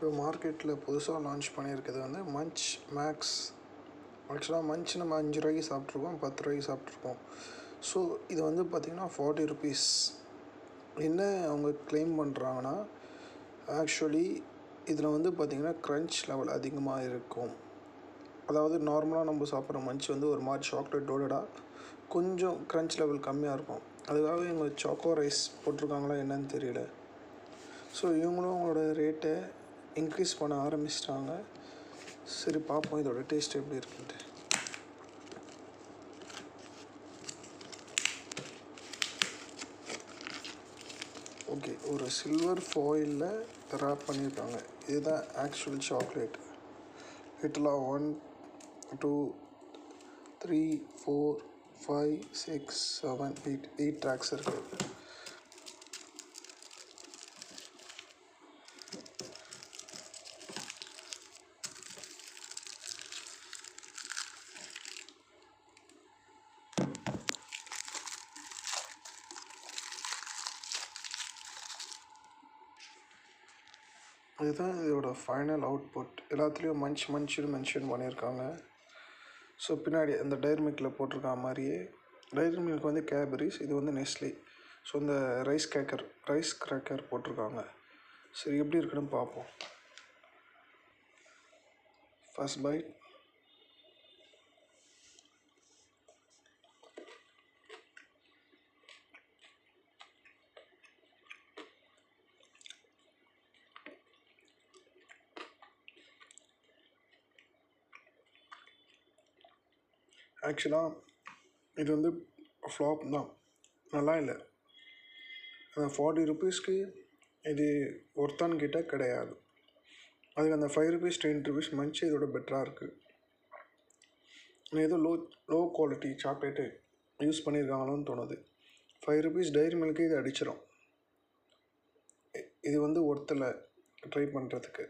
இப்போ மார்க்கெட்டில் புதுசாக லான்ச் பண்ணியிருக்கிறது வந்து மன்ச் மேக்ஸ். ஆக்சுவலாக மன்ச் நம்ம 5 ரூபாய்க்கு சாப்பிட்ருக்கோம், 10 ரூபாய்க்கு சாப்பிட்ருக்கோம். ஸோ இது வந்து பார்த்திங்கன்னா 40 ருபீஸ். என்ன அவங்க கிளைம் பண்ணுறாங்கன்னா, ஆக்சுவலி இதில் வந்து பார்த்திங்கன்னா க்ரன்ச் லெவல் அதிகமாக இருக்கும். அதாவது நார்மலாக நம்ம சாப்பிட்ற மன்ச் வந்து ஒரு மாதிரி சாக்லேட் லோடடாக கொஞ்சம் க்ரன்ச் லெவல் கம்மியாக இருக்கும். அதுக்காக இவங்க சாக்கோ ரைஸ் போட்டிருக்காங்களா என்னன்னு தெரியல. ஸோ இவங்களும் அவங்களோட ரேட்டை இன்க்ரீஸ் பண்ண ஆரம்பிச்சிட்டாங்க. சரி பார்ப்போம் இதோட டேஸ்ட் எப்படி இருக்குன்ட்டு. ஓகே, ஒரு சில்வர் ஃபாயிலில் ரேப் பண்ணியிருக்காங்க. இதுதான் ஆக்சுவல் சாக்லேட். இதில் 1 2 3 4 5 6 7 8 ட்ராக்ஸ் இருக்குது. இதுதான் இதோட ஃபைனல் அவுட்புட். எல்லாத்துலேயும் மன்ச்சுன்னு மென்ஷன் பண்ணியிருக்காங்க. ஸோ பின்னாடி அந்த டைரி மில்கில் போட்டிருக்க மாதிரியே டைரி மில்க் வந்து கேட்பரிஸ், இது வந்து நெஸ்லே. ஸோ இந்த ரைஸ் கிராக்கர் போட்டிருக்காங்க. சரி எப்படி இருக்குன்னு பார்ப்போம். First byte. ஆக்சுவலாக இது வந்து ஃப்ளாப் தான், நல்லா இல்லை. அந்த 40 ருபீஸ்க்கு இது ஒர்த்தான்னு கேட்டால் கிடையாது. அதுக்கு அந்த 5 ருபீஸ் 10 ருபீஸ் மன்ச் இதோட பெட்டராக இருக்குது. ஏதோ லோ குவாலிட்டி சாக்லேட்டு யூஸ் பண்ணியிருக்காங்களோன்னு தோணுது. 5 ருபீஸ் டைரி மில்க்கு இது அடிச்சிடும். இது வந்து ஒர்த்தில் ட்ரை பண்ணுறதுக்கு.